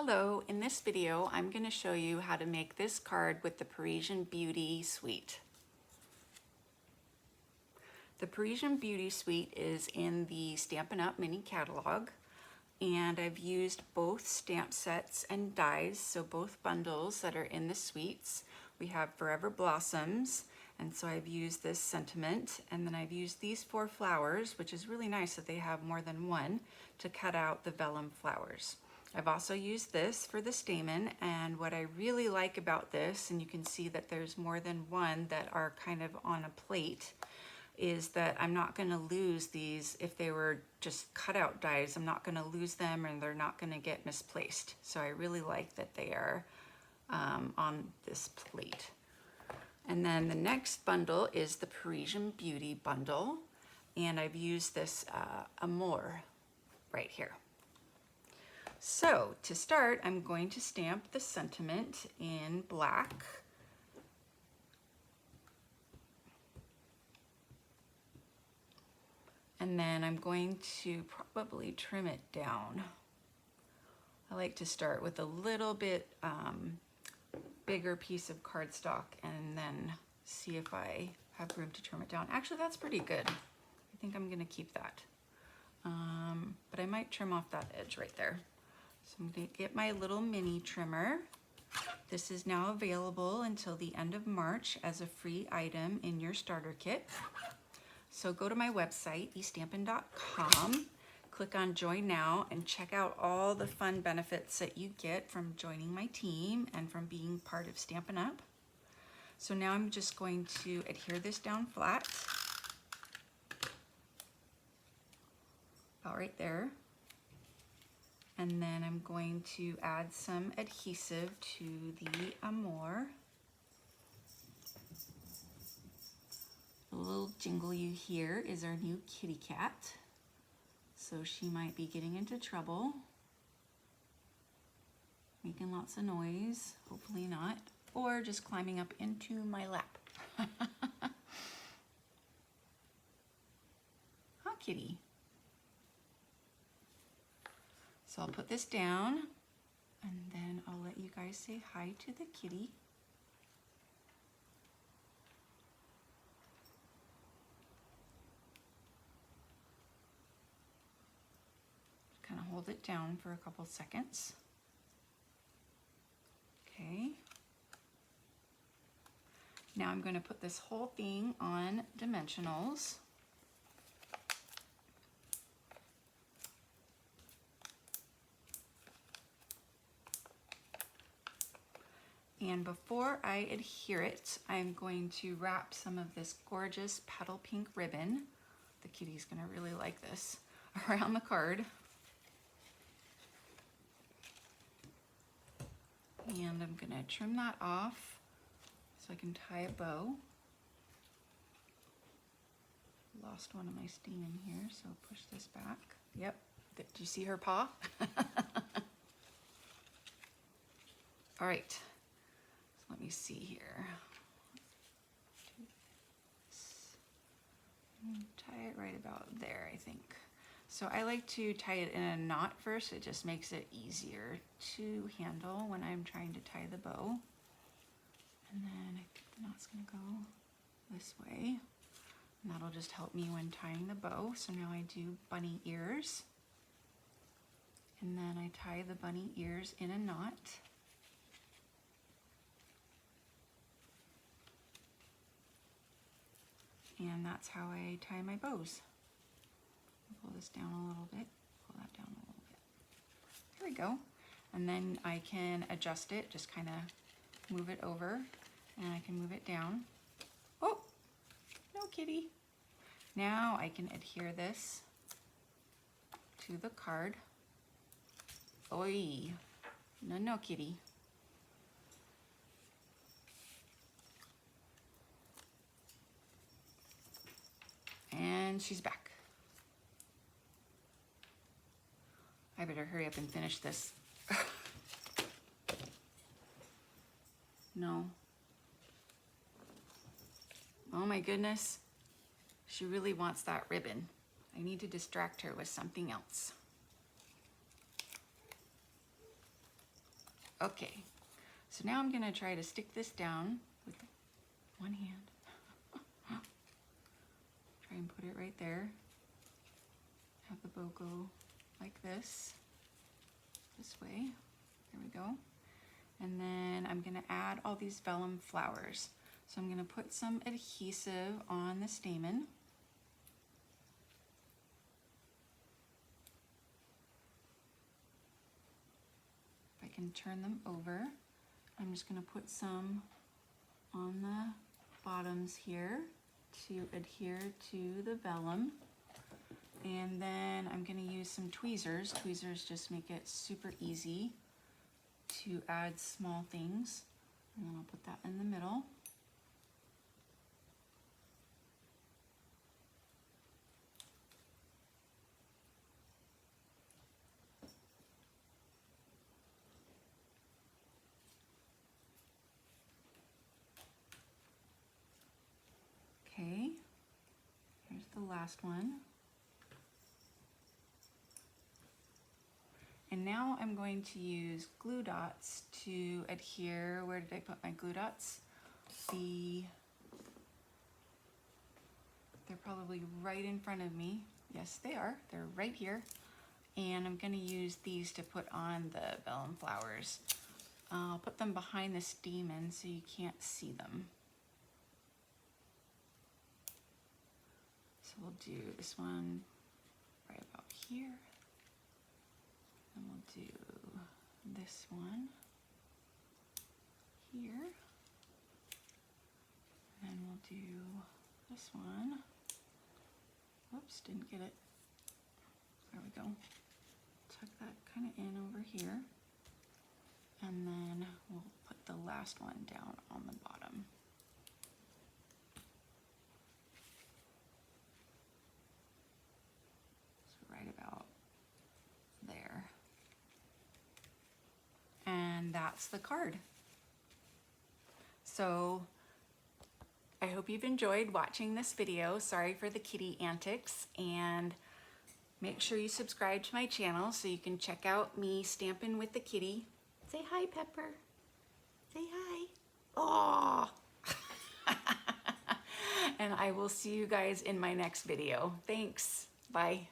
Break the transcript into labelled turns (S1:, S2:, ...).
S1: Hello, in this video I'm going to show you how to make this card with the Parisian Beauty Suite. The Parisian Beauty Suite is in the Stampin' Up mini catalog, and I've used both stamp sets and dies, so both bundles that are in the suites. We have Forever Blossoms, and so I've used this sentiment, and then I've used these 4 flowers, which is really nice that they have more than one, to cut out the vellum flowers. I've also used this for the stamen, and what I really like about this, and you can see that there's more than one that are kind of on a plate, is that I'm not going to lose these. If they were just cutout dies, I'm not going to lose them and they're not going to get misplaced. So I really like that they are on this plate. And then the next bundle is the Parisian Beauty bundle, and I've used this Amour right here. So to start, I'm going to stamp the sentiment in black. And then I'm going to probably trim it down. I like to start with a little bit bigger piece of cardstock and then see if I have room to trim it down. Actually, that's pretty good. I think I'm gonna keep that. But I might trim off that edge right there. So I'm gonna get my little mini trimmer. This is now available until the end of March as a free item in your starter kit. So go to my website, eStampin.com, click on Join Now, and check out all the fun benefits that you get from joining my team and from being part of Stampin' Up. So now I'm just going to adhere this down flat, about right there. And then I'm going to add some adhesive to the Amour. The little jingle you hear is our new kitty cat. So she might be getting into trouble, making lots of noise, hopefully not, or just climbing up into my lap. Huh, kitty? So I'll put this down, and then I'll let you guys say hi to the kitty. Kind of hold it down for a couple seconds. Okay. Now I'm going to put this whole thing on dimensionals. And before I adhere it, I'm going to wrap some of this gorgeous petal pink ribbon, the kitty's going to really like this, around the card. And I'm going to trim that off so I can tie a bow. Lost one of my stamen here, so push this back. Yep, did you see her paw? All right, so let me see here. Tie it right about there, I think. So I like to tie it in a knot first. It just makes it easier to handle when I'm trying to tie the bow. And then I think the knot's gonna go this way. And that'll just help me when tying the bow. So now I do bunny ears. And then I tie the bunny ears in a knot. And that's how I tie my bows. Pull this down a little bit, pull that down a little bit. There we go. And then I can adjust it, just kind of move it over, and I can move it down. Oh, no kitty. Now I can adhere this to the card. Oi, no kitty. And she's back. I better hurry up and finish this. No. Oh my goodness. She really wants that ribbon. I need to distract her with something else. Okay, so now I'm gonna try to stick this down with one hand. Try and put it right there. Have the bow go like this way. There we go. And then I'm gonna add all these vellum flowers. So I'm gonna put some adhesive on the stamen. If I can turn them over, I'm just gonna put some on the bottoms here to adhere to the vellum. And then I'm gonna use some tweezers. Tweezers just make it super easy to add small things. And then I'll put that in the middle. Okay, here's the last one. And now I'm going to use glue dots to adhere. Where did I put my glue dots? They're probably right in front of me. Yes, they are. They're right here. And I'm gonna use these to put on the vellum flowers. I'll put them behind the stamen so you can't see them. So we'll do this one right about here. And we'll do this one here. And we'll do this one. Whoops, didn't get it. There we go. Tuck that kind of in over here. And then we'll put the last one down on the bottom. So right about there. And that's the card. So I hope you've enjoyed watching this video. Sorry for the kitty antics, and make sure you subscribe to my channel so you can check out me stamping with the kitty. Say hi, Pepper. Say hi. Aww. And I will see you guys in my next video. Thanks. Bye.